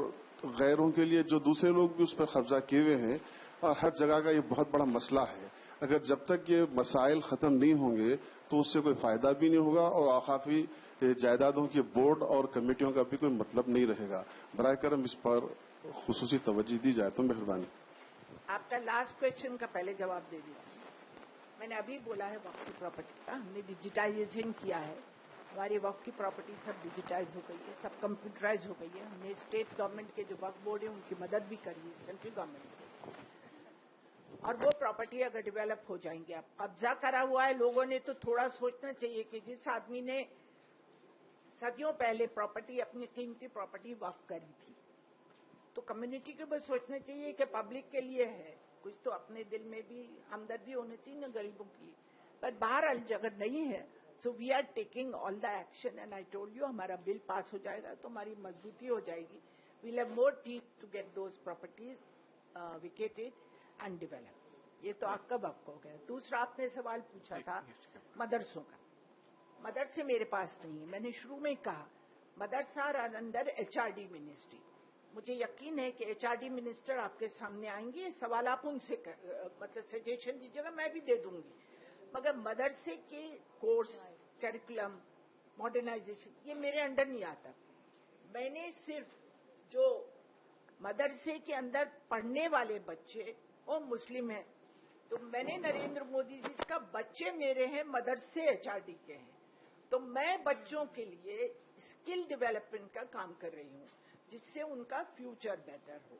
गैरों के लिए जो दूसरे लोग भी उस पर कब्जा किए हुए हैं, और हर जगह का ये बहुत बड़ा मसला है. अगर जब तक ये मसाइल खत्म नहीं होंगे तो उससे कोई फायदा भी नहीं होगा और औकाफी जायदादों के बोर्ड और कमेटियों का भी कोई मतलब नहीं रहेगा. बराए करम इस पर खुसूसी तवज्जो दी जाए तो मेहरबानी. आपका लास्ट क्वेश्चन का पहले जवाब दे दीजिए. मैंने अभी बोला है वक्फ की प्रॉपर्टी का हमने डिजिटाइजेशन किया है. हमारी वक्फ की प्रॉपर्टी सब डिजिटाइज हो गई है, सब कंप्यूटराइज हो गई है. हमने स्टेट गवर्नमेंट के जो वक्फ बोर्ड है उनकी मदद भी करी है सेंट्रल गवर्नमेंट से, और वो प्रॉपर्टी अगर डेवलप हो जाएंगे. अब कब्जा करा हुआ है लोगों ने, तो थोड़ा सोचना चाहिए कि जिस आदमी ने सदियों पहले प्रॉपर्टी, अपनी कीमती प्रॉपर्टी वक्फ करी थी, तो कम्युनिटी को बस सोचना चाहिए कि पब्लिक के लिए है. कुछ तो अपने दिल में भी हमदर्दी होनी चाहिए ना गरीबों की, पर बाहर अगर नहीं है. So we are taking all the action and I told you हमारा बिल पास हो जाएगा तो हमारी मजबूती हो जाएगी. We'll have more teeth to get those properties vacated and develop. ये तो आपका वक्त हो गया. दूसरा आपने सवाल पूछा था मदरसों का. मदरसे मेरे पास नहीं है. मैंने शुरू में कहा मदरसा आर अंडर एचआरडी मिनिस्ट्री. मुझे यकीन है कि एचआरडी मिनिस्टर आपके सामने आएंगे, सवाल आप उनसे मतलब सजेशन दीजिएगा, मैं भी दे दूंगी. मगर मदरसे के कोर्स, करिकुलम, मॉडर्नाइजेशन ये मेरे अंडर नहीं आता. मैंने सिर्फ जो मदरसे के अंदर पढ़ने वाले बच्चे वो मुस्लिम हैं, तो मैंने नरेंद्र मोदी जी का बच्चे मेरे हैं मदरसे एचआरडी के हैं, तो मैं बच्चों के लिए स्किल डेवलपमेंट का काम कर रही हूं जिससे उनका फ्यूचर बेटर हो.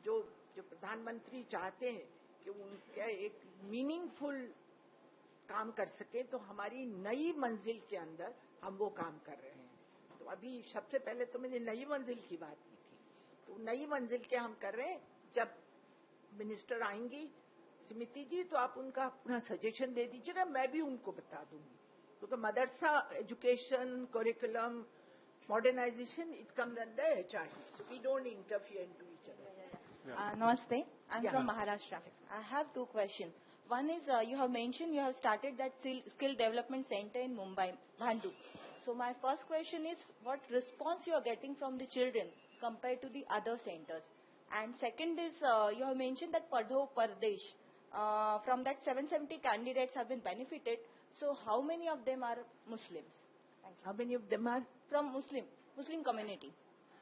जो प्रधानमंत्री चाहते हैं कि उनका एक मीनिंगफुल کام کر سکیں تو ہماری نئی منزل کے اندر ہم وہ کام کر رہے ہیں. تو ابھی سب سے پہلے تو میں نے نئی منزل کی بات کی تھی, تو نئی منزل کے ہم کر رہے ہیں. جب منسٹر آئیں گی سمیتی جی تو آپ ان کا اپنا سجیشن دے دیجیے گا, میں بھی ان کو بتا دوں گی, کیونکہ مدرسہ education کوریکولم modernization, it comes under HRD. So we don't interfere into each other. Namaste. I'm from Maharashtra. I have two questions. One is, you have mentioned you have started that skill development center in Mumbai, Bhandup. So my first question is, what response you are getting from the children compared to the other centers? And second is, you have mentioned that Padho Pardesh, from that 770 candidates have been benefited. So how many of them are Muslims? Thank you. How many of them are? From Muslim community.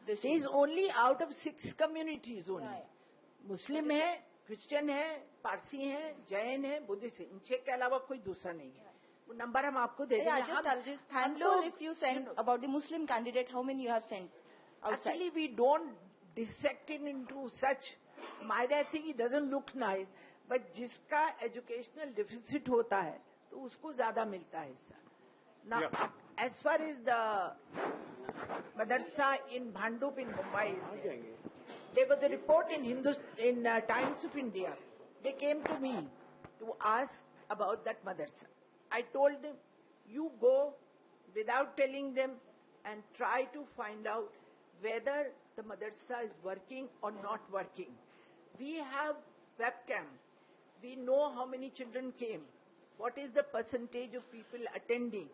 This is only out of 6 communities only. Yeah. Muslim है, Christian है, पारसी है, जैन है, Buddhist है. इन 6 के अलावा कोई दूसरा नहीं है. वो नंबर हम आपको दे देंगे. I'll just thankful if you send about the Muslim candidate, how many you have sent outside? Actually, we don't dissect it into such. I think it doesn't look nice, but जिसका educational deficit होता है, तो उसको ज़्यादा मिलता है इससे. Now, as far as the madrasa in Bhandup in Mumbai is there was a report in Times of India. They came to me to ask about that madrasa. I told them, you go without telling them and try to find out whether the madrasa is working or not working. We have webcam. We know how many children came. What is the percentage of people attending?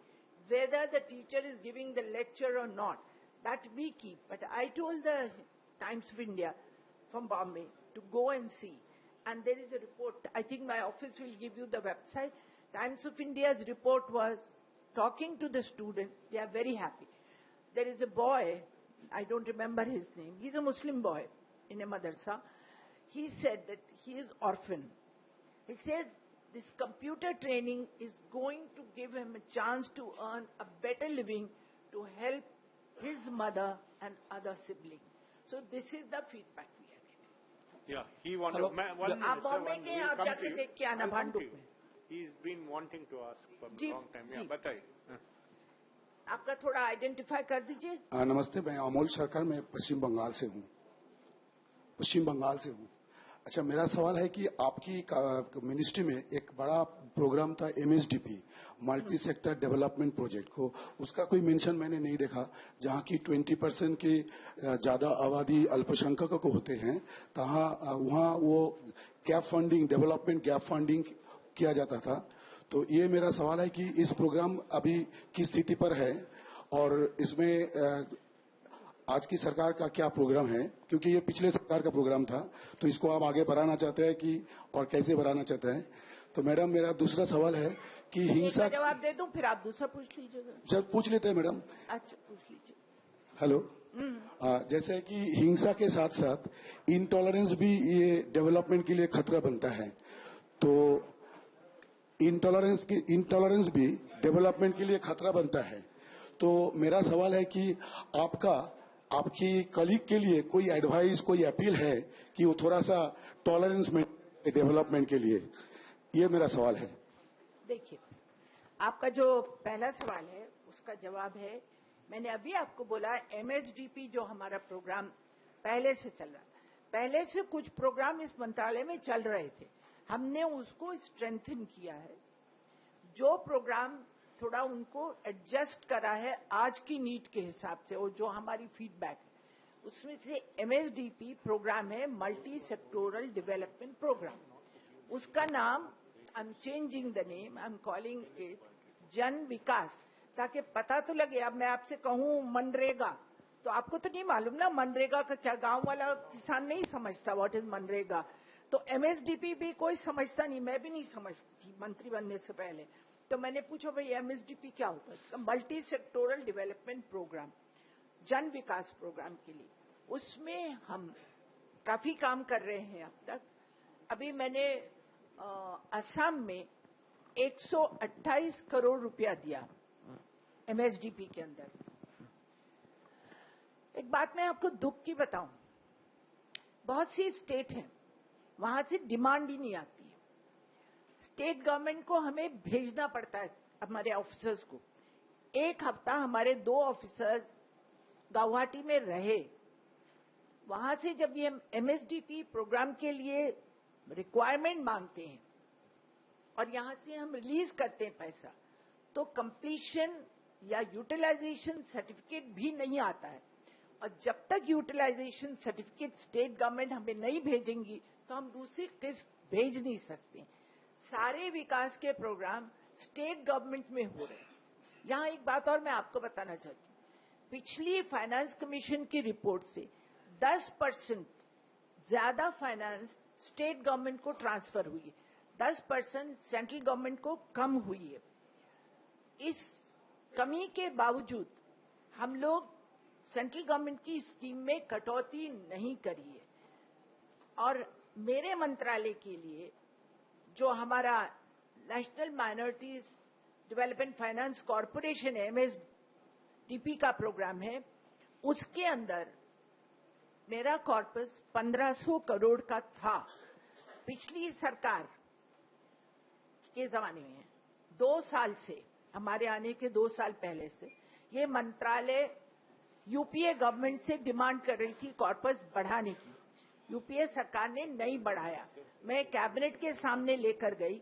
Whether the teacher is giving the lecture or not, that we keep. But I told the Times of India from Bombay to go and see. And there is a report, I think my office will give you the website. Times of India's report was talking to the student. They are very happy. There is a boy, I don't remember his name, he's a Muslim boy in a madrasa. He said that he is orphan. He says, this computer training is going to give him a chance to earn a better living to help his mother and other siblings. So this is the feedback we are getting. Yeah, he wanted. आप बॉम्बे के हैं, आप जाके देख के आना भांडुप में. He's been wanting to ask for a long time. Yeah, बताइए. आपका थोड़ा आइडेंटिफाई कर दीजिए. नमस्ते, मैं अमोल सरकार, मैं पश्चिम बंगाल से हूँ. अच्छा, मेरा सवाल है कि आपकी मिनिस्ट्री में एक बड़ा प्रोग्राम था MSDP, multi sector development project को, उसका कोई मेंशन मैंने नहीं देखा. जहाँ की 20% की ज्यादा आबादी अल्पसंख्यकों को होते हैं, वहाँ वो gap funding, development gap funding किया जाता था. तो ये मेरा सवाल है कि इस प्रोग्राम अभी किस स्थिति पर है और इसमें आज की सरकार का क्या प्रोग्राम है, क्योंकि ये पिछले सरकार का प्रोग्राम था. तो इसको आप आगे बढ़ाना चाहते हैं कि और कैसे बढ़ाना चाहते हैं? तो मैडम, मेरा दूसरा सवाल है कि हिंसा. जवाब दे दूं, फिर आप दूसरा पूछ लीजिएगा. जब पूछ लेते हैं मैडम. अच्छा, पूछ लीजिए. हेलो. जैसे कि हिंसा के साथ साथ इंटॉलरेंस भी ये डेवलपमेंट के लिए खतरा बनता है. तो इंटॉलरेंस भी डेवलपमेंट के लिए खतरा बनता है. तो मेरा सवाल है कि आपकी कलीग के लिए कोई एडवाइस, कोई अपील है कि वो थोड़ा सा टॉलरेंस में डेवलपमेंट के लिए? ये मेरा सवाल है. देखिए, आपका जो पहला सवाल है उसका जवाब है, मैंने अभी आपको बोला MSDP जो हमारा प्रोग्राम पहले से चल रहा, पहले से कुछ प्रोग्राम इस मंत्रालय में चल रहे थे, हमने उसको स्ट्रेंथन किया है. जो प्रोग्राम थोड़ा उनको एडजस्ट करा है आज की नीड के हिसाब से, और जो हमारी फीडबैक है उसमें से MSDP प्रोग्राम है, मल्टी सेक्टोरल डेवलपमेंट प्रोग्राम. उसका नाम, I am changing the name, I am calling it जन विकास, ताकि पता तो लगे. अब मैं आपसे कहूं मनरेगा, तो आपको तो नहीं मालूम ना मनरेगा का क्या, गांव वाला किसान नहीं समझता व्हाट इज मनरेगा. तो MSDP भी कोई समझता नहीं, मैं भी नहीं समझती मंत्री बनने से पहले. तो मैंने पूछा भाई MSDP क्या होता है? मल्टी सेक्टोरल डेवलपमेंट प्रोग्राम, जन विकास प्रोग्राम के लिए. उसमें हम काफी काम कर रहे हैं अब तक. अभी मैंने असम में 128 करोड़ रुपया दिया MSDP के अंदर. एक बात मैं आपको दुख की बताऊं, बहुत सी स्टेट हैं वहां से डिमांड ही नहीं आती है. स्टेट गवर्नमेंट को हमें भेजना पड़ता है हमारे ऑफिसर्स को. एक हफ्ता हमारे 2 ऑफिसर्स गुवाहाटी में रहे. वहां से जब ये एमएसडीपी प्रोग्राम के लिए रिक्वायरमेंट मांगते हैं और यहां से हम रिलीज करते हैं पैसा, तो कंप्लीशन या यूटिलाइजेशन सर्टिफिकेट भी नहीं आता है. और जब तक यूटिलाइजेशन सर्टिफिकेट स्टेट गवर्नमेंट हमें नहीं भेजेंगी तो हम दूसरी किस्त भेज नहीं सकते. सारे विकास के प्रोग्राम स्टेट गवर्नमेंट में हो रहे हैं. यहां एक बात और मैं आपको बताना चाहती हूं. पिछली फाइनेंस कमीशन की रिपोर्ट से 10% ज्यादा फाइनेंस स्टेट गवर्नमेंट को ट्रांसफर हुई है, 10% सेंट्रल गवर्नमेंट को कम हुई है. इस कमी के बावजूद हम लोग सेंट्रल गवर्नमेंट की स्कीम में कटौती नहीं करी है. और मेरे मंत्रालय के लिए जो हमारा national minorities development finance corporation है, एमएसडीपी का प्रोग्राम है, उसके अंदर मेरा कॉर्पस 1500 करोड़ का था. पिछली सरकार के जमाने में 2 साल से, हमारे आने के 2 साल पहले से ये मंत्रालय यूपीए गवर्नमेंट से डिमांड कर रही थी कॉर्पस बढ़ाने की. यूपीए सरकार ने नहीं बढ़ाया. मैं कैबिनेट के सामने लेकर गई.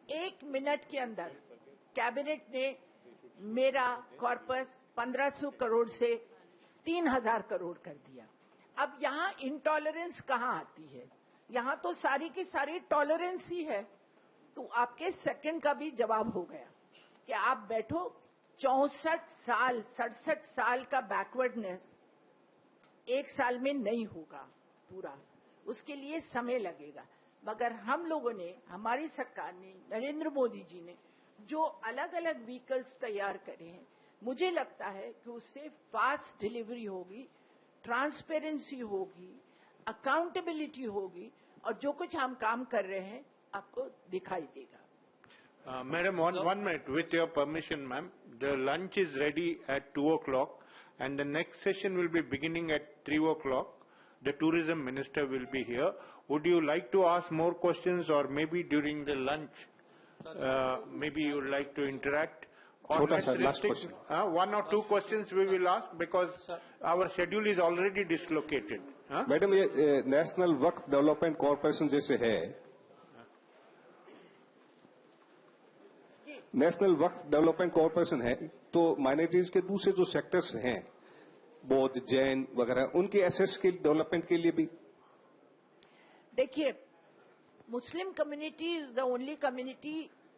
1 मिनट के अंदर कैबिनेट ने मेरा कॉर्पस 1500 करोड़ से 3000 करोड़ कर दिया. अब यहां इंटॉलरेंस कहां आती है? यहां तो सारी की सारी टॉलरेंस ही है. तो आपके सेकंड का भी जवाब हो गया कि आप बैठो. 67 साल का बैकवर्डनेस 1 साल में नहीं होगा पूरा, उसके लिए समय लगेगा. मगर हम लोगों ने, हमारी सरकार ने, नरेंद्र मोदी जी ने जो अलग अलग व्हीकल्स तैयार करे हैं, मुझे लगता है कि उससे फास्ट डिलीवरी होगी, ट्रांसपेरेंसी होगी, अकाउंटेबिलिटी होगी और जो कुछ हम काम कर रहे हैं आपको दिखाई देगा. Madam, one minute. With your permission, ma'am, the lunch is ready at 2 o'clock and the next session will be beginning at 3 o'clock. The tourism minister will be here. Would you like to ask more questions or maybe during the lunch, maybe you would like to interact? Or last question. 1 or 2 questions we will ask because our schedule is already dislocated. Madam, ये national वक्फ development corporation जैसे है, national वक्फ development corporation है, तो minorities के दूसरे जो sectors हैं, बौद्ध, जैन वगैरह, उनके एसेट्स के डेवलपमेंट के लिए भी? देखिए, Muslim community is the only community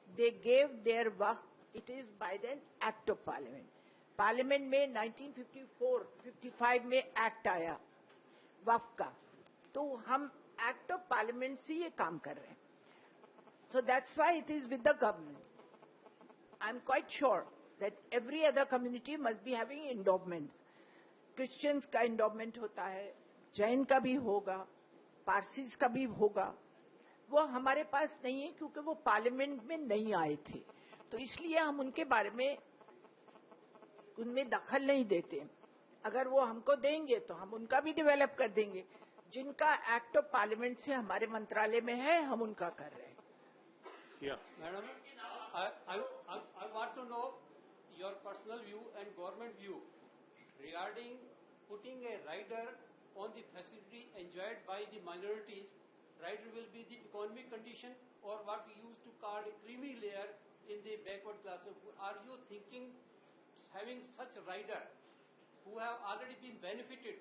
they gave there Waqf. It is by the act of parliament. Parliament में 1954-55 में एक्ट आया वक्फ का, तो हम एक्ट ऑफ पार्लियामेंट से ये काम कर रहे हैं. So that's why it is with the government. I'm quite sure that every other community must be having endowments. Christians का endowment होता है, जैन का भी होगा, पारसीज का भी होगा. वो हमारे पास नहीं है क्योंकि वो पार्लियामेंट में नहीं आए थे, तो इसलिए हम उनके बारे में उनमें दखल नहीं देते. अगर वो हमको देंगे तो हम उनका भी डेवलप कर देंगे. जिनका एक्ट ऑफ पार्लियामेंट से हमारे मंत्रालय में है, हम उनका कर रहे हैं. Madam, I want to know your personal view and government view regarding putting a rider on the facility enjoyed by the minorities. Rider will be the economic condition or what we used to call a creamy layer in the backward classes. Are you thinking having such rider who have already been benefited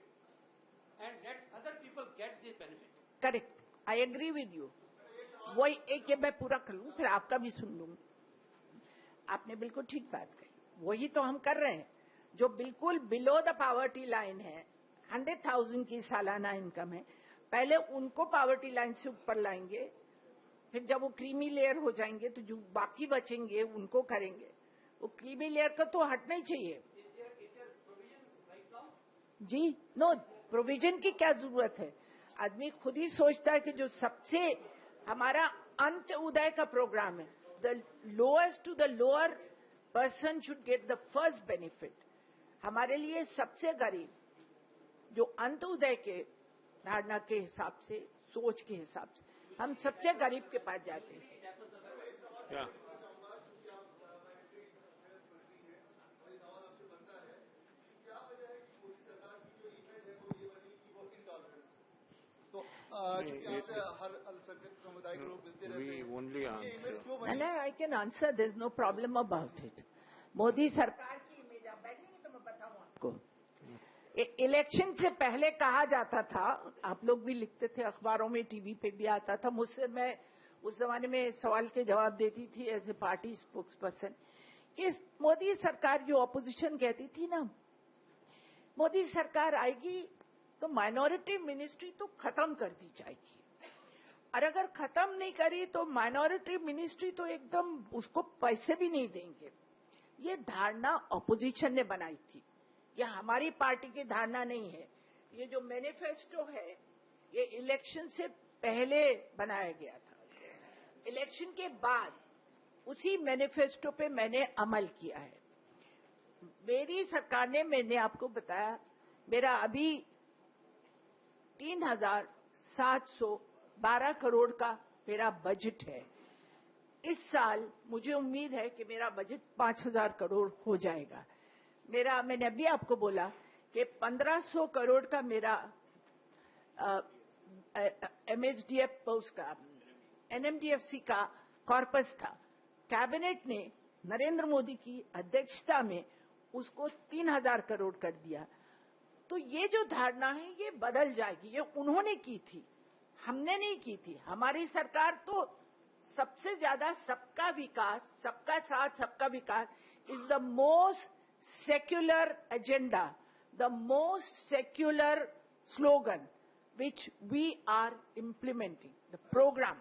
and let other people get the benefit? Correct. I agree with you. वही एक ये मैं पूरा कर लूं, फिर आपका भी सुन लूंगी. आपने बिल्कुल ठीक बात कही. वही तो हम कर रहे हैं. जो बिल्कुल बिलो द पावर्टी लाइन है, 100,000 की सालाना इनकम है, पहले उनको पावर्टी लाइन से ऊपर लाएंगे, फिर जब वो क्रीमी लेयर हो जाएंगे तो जो बाकी बचेंगे उनको करेंगे. वो क्रीमी लेयर का तो हटना ही चाहिए. जी नो, प्रोविजन की क्या जरूरत है? आदमी खुद ही सोचता है कि जो सबसे हमारा अंत उदय का प्रोग्राम है, the lowest to the lower person should get the first benefit. हमारे लिए सबसे गरीब जो अंत उदय के धारणा के हिसाब से, सोच के हिसाब से, हम सबसे गरीब के पास जाते हैं. Yeah. We only answer. I can answer. There's no problem about it. Modi सरकार की इमेज, आप बैठेंगे तो मैं बताऊं आपको. इलेक्शन से पहले कहा जाता था, आप लोग भी लिखते थे अखबारों में, टीवी पे भी आता था, मुझसे मैं उस जमाने में सवाल के जवाब देती थी as a party spokesperson, कि मोदी सरकार, जो अपोजिशन कहती थी ना, मोदी सरकार आएगी तो माइनॉरिटी मिनिस्ट्री तो खत्म कर दी जाएगी, और अगर खत्म नहीं करी तो माइनॉरिटी मिनिस्ट्री तो एकदम उसको पैसे भी नहीं देंगे. ये धारणा अपोजिशन ने बनाई थी, ये हमारी पार्टी की धारणा नहीं है. ये जो मैनिफेस्टो है ये इलेक्शन से पहले बनाया गया था. इलेक्शन के बाद उसी मैनिफेस्टो पे मैंने अमल किया है. मेरी सरकार ने, मैंने आपको बताया, मेरा अभी 3,712 करोड़ का मेरा बजट है. इस साल मुझे उम्मीद है कि मेरा बजट 5,000 करोड़ हो जाएगा. मैंने अभी आपको बोला कि 1,500 करोड़ का मेरा MSDF का NMDFC का कॉर्पस था. कैबिनेट ने नरेंद्र मोदी की अध्यक्षता में उसको 3,000 करोड़ कर दिया. तो ये जो धारणा है ये बदल जाएगी. ये उन्होंने की थी, हमने नहीं की थी. हमारी सरकार तो सबसे ज्यादा सबका विकास, सबका साथ, सबका विकास is the most secular agenda, the most secular slogan which we are implementing, the program.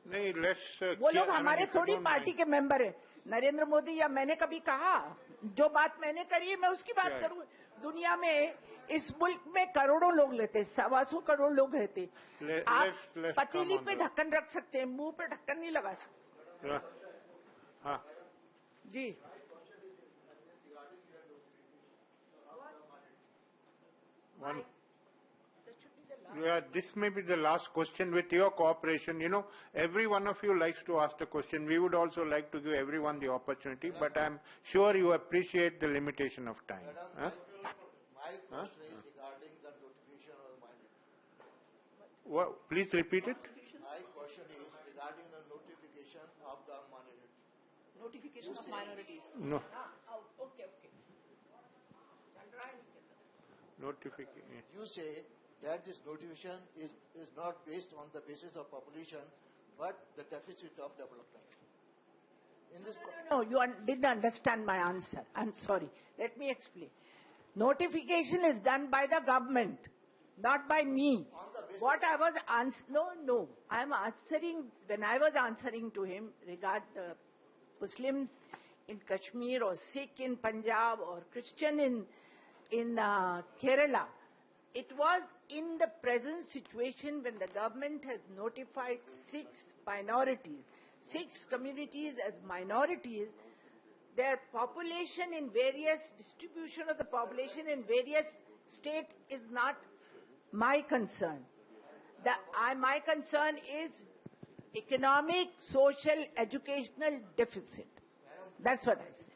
नहीं, वो लोग हमारे थोड़ी पार्टी के मेंबर है. नरेंद्र मोदी या मैंने कभी कहा, जो बात मैंने करी है मैं उसकी बात करूं. दुनिया में, इस मुल्क में करोड़ों लोग लेते, 125 करोड़ लोग रहते. आप पतीली पे ढक्कन रख सकते हैं, मुंह पे ढक्कन नहीं लगा सकते. हाँ जी. This may be the last question. With your cooperation, every one of you likes to ask a question. We would also like to give everyone the opportunity, but I'm sure you appreciate the limitation of time. My question is regarding the notification of minority. Well, please repeat it. My question is regarding the notification of the minority. Notification of minorities. No. Okay. Notification. You say that this notification is not based on the basis of population, but the deficit of development. In this No, you didn't understand my answer. I'm sorry. Let me explain. Notification is done by the government, not by me. What I was no. I am answering, when I was answering to him regarding the Muslims in Kashmir or Sikh in Punjab or Christian in Kerala, it was in the present situation when the government has notified 6 minorities, 6 communities as minorities. Their population in various distribution of the population in various states is not my concern. My concern is economic, social, educational deficit. That's what I said.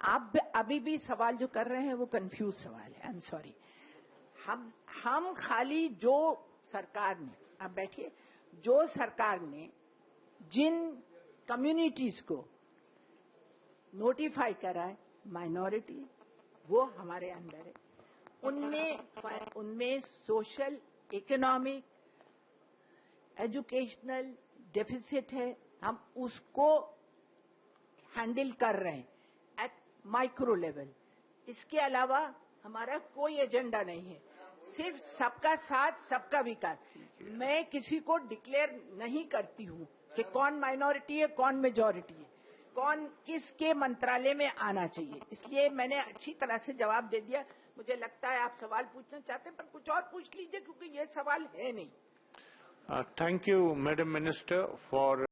आप अभी भी सवाल जो कर रहे हैं वो confuse सवाल है. I am sorry. हम खाली जो सरकार ने, आप बैठिए, जो सरकार ने जिन कम्युनिटीज को नोटिफाई करा है माइनॉरिटी, वो हमारे अंदर है. उनमें सोशल, इकोनॉमिक, एजुकेशनल डेफिसिट है. हम उसको हैंडल कर रहे हैं एट माइक्रो लेवल. इसके अलावा हमारा कोई एजेंडा नहीं है. सिर्फ सबका साथ, सबका विकास. मैं किसी को डिक्लेयर नहीं करती हूं कि कौन माइनॉरिटी है, कौन मेजॉरिटी है, कौन किसके मंत्रालय में आना चाहिए. इसलिए मैंने अच्छी तरह से जवाब दे दिया. मुझे लगता है आप सवाल पूछना चाहते हैं, पर कुछ और पूछ लीजिए क्योंकि ये सवाल है नहीं. Thank you, Madam Minister, for